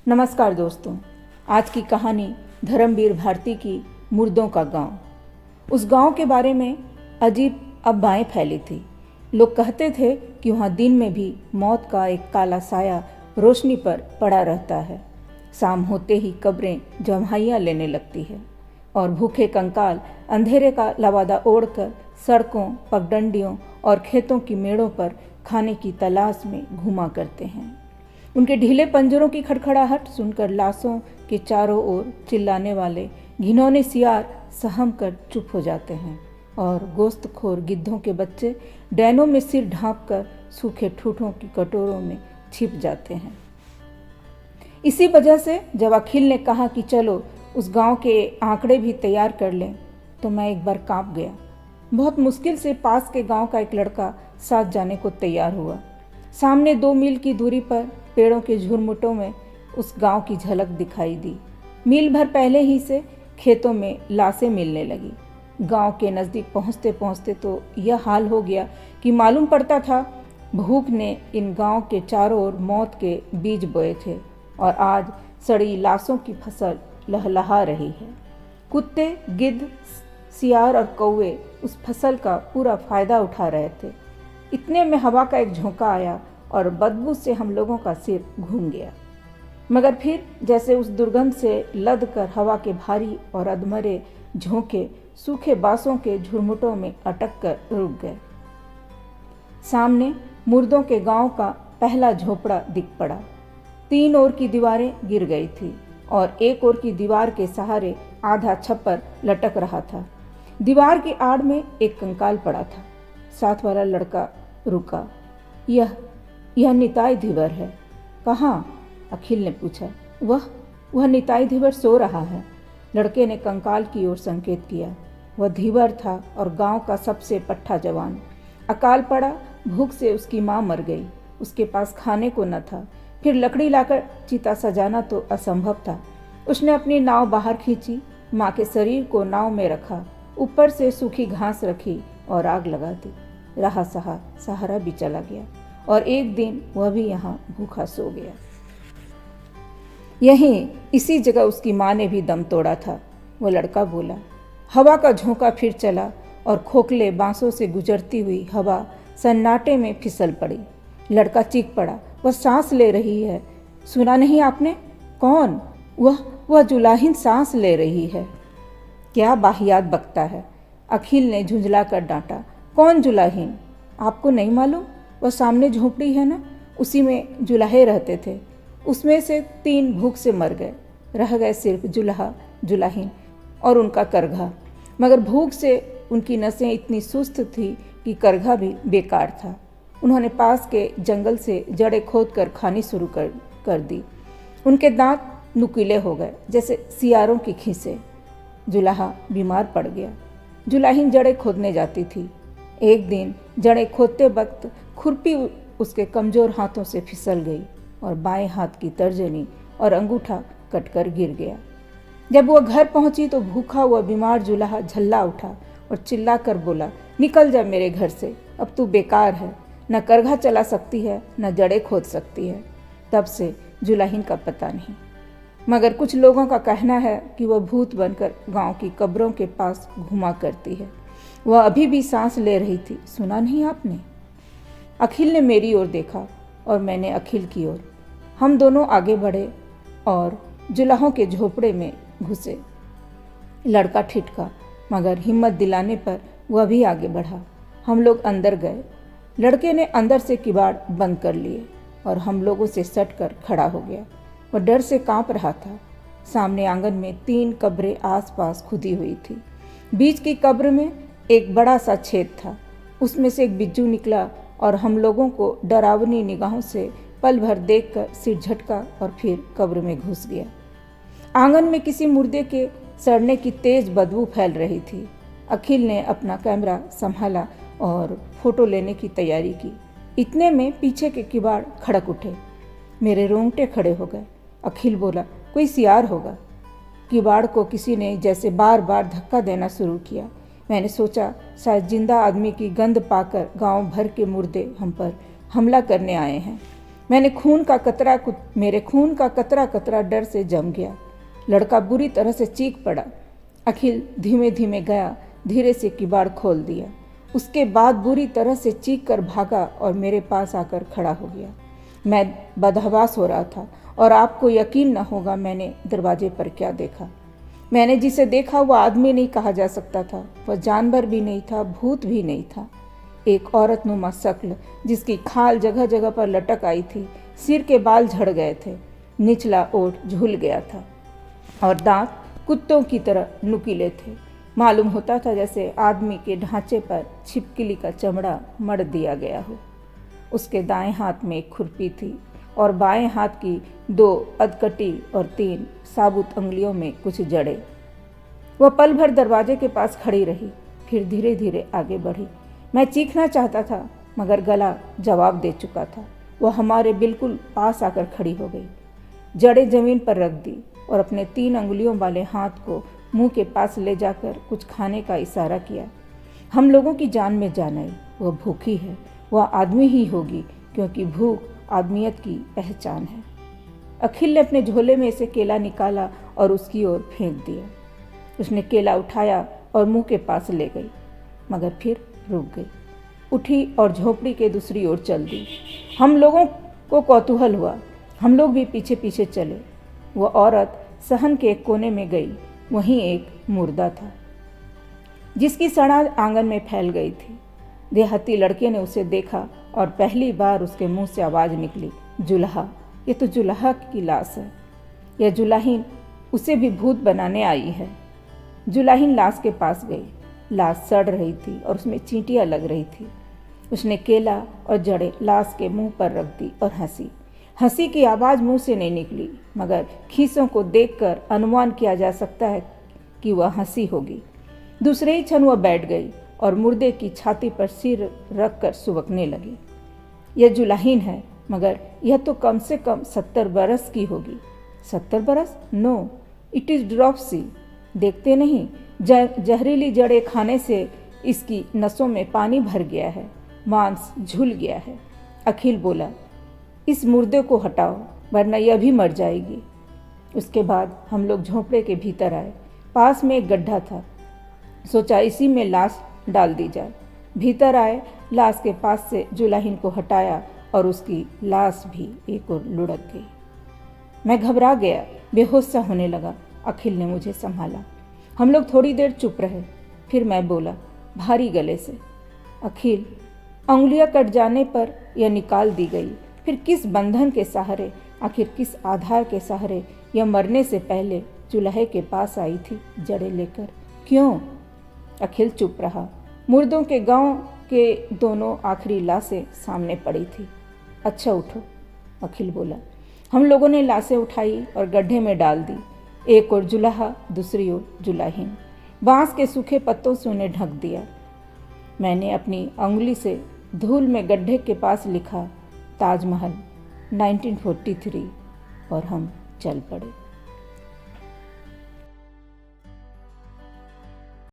नमस्कार दोस्तों, आज की कहानी धर्मवीर भारती की मुर्दों का गांव। उस गांव के बारे में अजीब अफवाहें फैली थी। लोग कहते थे कि वहां दिन में भी मौत का एक काला साया रोशनी पर पड़ा रहता है। शाम होते ही कब्रें जम्हाइयाँ लेने लगती है और भूखे कंकाल अंधेरे का लवादा ओढ़कर सड़कों, पगडंडियों और खेतों की मेड़ों पर खाने की तलाश में घूमा करते हैं। उनके ढीले पंजरों की खड़खड़ाहट सुनकर लाशों के चारों ओर चिल्लाने वाले घिनौने सियार सहम कर चुप हो जाते हैं और गोश्तखोर गिद्धों के बच्चे डैनों में सिर ढांप कर सूखे ठूठों की कटोरों में छिप जाते हैं। इसी वजह से जब अखिल ने कहा कि चलो उस गांव के आंकड़े भी तैयार कर लें, तो मैं एक बार कांप गया। बहुत मुश्किल से पास के गांव का एक लड़का साथ जाने को तैयार हुआ। सामने 2 मील की दूरी पर पेड़ों के झुरमुटों में उस गांव की झलक दिखाई दी। मील भर पहले ही से खेतों में लाशें मिलने लगी। गांव के नज़दीक पहुंचते पहुंचते तो यह हाल हो गया कि मालूम पड़ता था भूख ने इन गांव के चारों ओर मौत के बीज बोए थे और आज सड़ी लाशों की फसल लहलहा रही है। कुत्ते, गिद्ध, सियार और कौवे उस फसल का पूरा फायदा उठा रहे थे। इतने में हवा का एक झोंका आया और बदबू से हम लोगों का सिर घूम गया, मगर फिर जैसे उस दुर्गंध से लद कर हवा के भारी और अधमरे झोंके सूखे बांसों के झुरमुटों में अटक कर रुक गए। सामने मुर्दों के गांव का पहला झोपड़ा दिख पड़ा। 3 ओर की दीवारें गिर गई थी और एक ओर की दीवार के सहारे आधा छप्पर लटक रहा था। दीवार की आड़ में एक कंकाल पड़ा था। साथ वाला लड़का रुका। यह निताई धीवर है। कहाँ? अखिल ने पूछा। वह निताई धीवर सो रहा है। लड़के ने कंकाल की ओर संकेत किया। वह धीवर था और गांव का सबसे पट्टा जवान। अकाल पड़ा, भूख से उसकी माँ मर गई। उसके पास खाने को न था। फिर लकड़ी लाकर चिता सजाना तो असंभव था। उसने अपनी नाव बाहर खींची, माँ के शरीर को नाव में रखा, ऊपर से सूखी घास रखी और आग लगा दी। रहा सहारा भी चला गया और एक दिन वह भी यहाँ भूखा सो गया। यहीं इसी जगह उसकी माँ ने भी दम तोड़ा था। वो लड़का बोला। हवा का झोंका फिर चला और खोखले बांसों से गुजरती हुई हवा सन्नाटे में फिसल पड़ी। लड़का चीख पड़ा। वह सांस ले रही है। सुना नहीं आपने? कौन? वह जुलाहिन सांस ले रही है। क्या बाहियात बकता है? अखिल ने झुंझला कर डांटा। कौन जुलाहिन? आपको नहीं मालूम? वह सामने झोपड़ी है ना, उसी में जुलाहे रहते थे। उसमें से 3 भूख से मर गए। रह गए सिर्फ जुलाहा, जुलाहिन और उनका करघा। मगर भूख से उनकी नसें इतनी सुस्त थी कि करघा भी बेकार था। उन्होंने पास के जंगल से जड़ें खोद कर खानी शुरू कर दी। उनके दांत नुकीले हो गए जैसे सियारों की खीसें। जुलाहा बीमार पड़ गया। जुलाहिन जड़ें खोदने जाती थी। एक दिन जड़ें खोदते वक्त खुरपी उसके कमज़ोर हाथों से फिसल गई और बाएं हाथ की तर्जनी और अंगूठा कटकर गिर गया। जब वह घर पहुंची तो भूखा हुआ बीमार जुलाहा झल्ला उठा और चिल्ला कर बोला, निकल जा मेरे घर से, अब तू बेकार है। न करघा चला सकती है, न जड़ें खोद सकती है। तब से जुलाहिन का पता नहीं, मगर कुछ लोगों का कहना है कि वह भूत बनकर गांव की कब्रों के पास घुमा करती है। वह अभी भी सांस ले रही थी। सुना नहीं आपने? अखिल ने मेरी ओर देखा और मैंने अखिल की ओर। हम दोनों आगे बढ़े और जुलाहों के झोपड़े में घुसे। लड़का ठिठका, मगर हिम्मत दिलाने पर वह भी आगे बढ़ा। हम लोग अंदर गए। लड़के ने अंदर से किवाड़ बंद कर लिए और हम लोगों से सट कर खड़ा हो गया। वह डर से कांप रहा था। सामने आंगन में 3 कब्रें आसपास खुदी हुई थी। बीच की कब्र में एक बड़ा सा छेद था। उसमें से एक बिज्जू निकला और हम लोगों को डरावनी निगाहों से पल भर देखकर सिर झटका और फिर कब्र में घुस गया। आंगन में किसी मुर्दे के सड़ने की तेज बदबू फैल रही थी। अखिल ने अपना कैमरा संभाला और फोटो लेने की तैयारी की। इतने में पीछे के किवाड़ खड़क उठे। मेरे रोंगटे खड़े हो गए। अखिल बोला, कोई सियार होगा। किवाड़ को किसी ने जैसे बार बार धक्का देना शुरू किया। मैंने सोचा शायद जिंदा आदमी की गंध पाकर गांव भर के मुर्दे हम पर हमला करने आए हैं। मेरे खून का कतरा कतरा डर से जम गया। लड़का बुरी तरह से चीख पड़ा। अखिल धीमे धीमे गया, धीरे से किवाड़ खोल दिया। उसके बाद बुरी तरह से चीख कर भागा और मेरे पास आकर खड़ा हो गया। मैं बदहवास हो रहा था और आपको यकीन न होगा मैंने दरवाजे पर क्या देखा। मैंने जिसे देखा वह आदमी नहीं कहा जा सकता था, वह जानवर भी नहीं था, भूत भी नहीं था। एक औरतनुमा शक्ल जिसकी खाल जगह जगह पर लटक आई थी, सिर के बाल झड़ गए थे, निचला ओठ झूल गया था और दांत कुत्तों की तरह नुकीले थे। मालूम होता था जैसे आदमी के ढांचे पर छिपकली का चमड़ा मढ़ दिया गया हो। उसके दाएं हाथ में एक खुरपी थी और बाएं हाथ की 2 अधकटी और 3 साबुत उंगलियों में कुछ जड़े। वह पल भर दरवाजे के पास खड़ी रही, फिर धीरे धीरे आगे बढ़ी। मैं चीखना चाहता था मगर गला जवाब दे चुका था। वह हमारे बिल्कुल पास आकर खड़ी हो गई, जड़ें जमीन पर रख दी और अपने 3 अंगुलियों वाले हाथ को मुंह के पास ले जाकर कुछ खाने का इशारा किया। हम लोगों की जान में जान आई। वह भूखी है, वह आदमी ही होगी, क्योंकि भूख आदमियत की पहचान है। अखिल ने अपने झोले में से केला निकाला और उसकी ओर फेंक दिया। उसने केला उठाया और मुंह के पास ले गई, मगर फिर रुक गई, उठी और झोपड़ी के दूसरी ओर चल दी। हम लोगों को कौतूहल हुआ, हम लोग भी पीछे पीछे चले। वह औरत सहन के एक कोने में गई, वहीं एक मुर्दा था जिसकी सड़ा आंगन में फैल गई थी। देहाती लड़के ने उसे देखा और पहली बार उसके मुंह से आवाज़ निकली, जुल्हा। ये तो जुल्हा की लाश है। यह जुलाहीन उसे भी भूत बनाने आई है। जुलाहीन लाश के पास गई। लाश सड़ रही थी और उसमें चींटियाँ लग रही थी। उसने केला और जड़ें लाश के मुंह पर रख दी और हंसी। हंसी की आवाज़ मुंह से नहीं निकली, मगर खीसों को देखकर अनुमान किया जा सकता है कि वह हंसी होगी। दूसरे ही क्षण वह बैठ गई और मुर्दे की छाती पर सिर रखकर सुबकने लगी। यह जुलाहीन है, मगर यह तो कम से कम 70 बरस की होगी। 70 बरस? No, it is dropsy. देखते नहीं, जहरीली जड़ें खाने से इसकी नसों में पानी भर गया है, मांस झूल गया है। अखिल बोला, इस मुर्दे को हटाओ वरना यह भी मर जाएगी। उसके बाद हम लोग झोंपड़े के भीतर आए। पास में एक गड्ढा था, सोचा इसी में लाश डाल दी जाए। भीतर आए, लाश के पास से जुलाहीन को हटाया और उसकी लाश भी एक और लुढ़क गई। मैं घबरा गया, बेहोश सा होने लगा। अखिल ने मुझे संभाला। हम लोग थोड़ी देर चुप रहे, फिर मैं बोला भारी गले से, अखिल, उंगलियां कट जाने पर यह निकाल दी गई, फिर किस बंधन के सहारे, आखिर किस आधार के सहारे यह मरने से पहले चूल्हे के पास आई थी जड़ें लेकर? क्यों? अखिल चुप रहा। मुर्दों के गांव के दोनों आखिरी लाशें सामने पड़ी थी। अच्छा उठो, अखिल बोला। हम लोगों ने लाशें उठाई और गड्ढे में डाल दी। एक ओर जुलाहा, दूसरी ओर जुलाहीन। बांस के सूखे पत्तों से उन्हें ढक दिया। मैंने अपनी उंगली से धूल में गड्ढे के पास लिखा, ताजमहल 1943, और हम चल पड़े।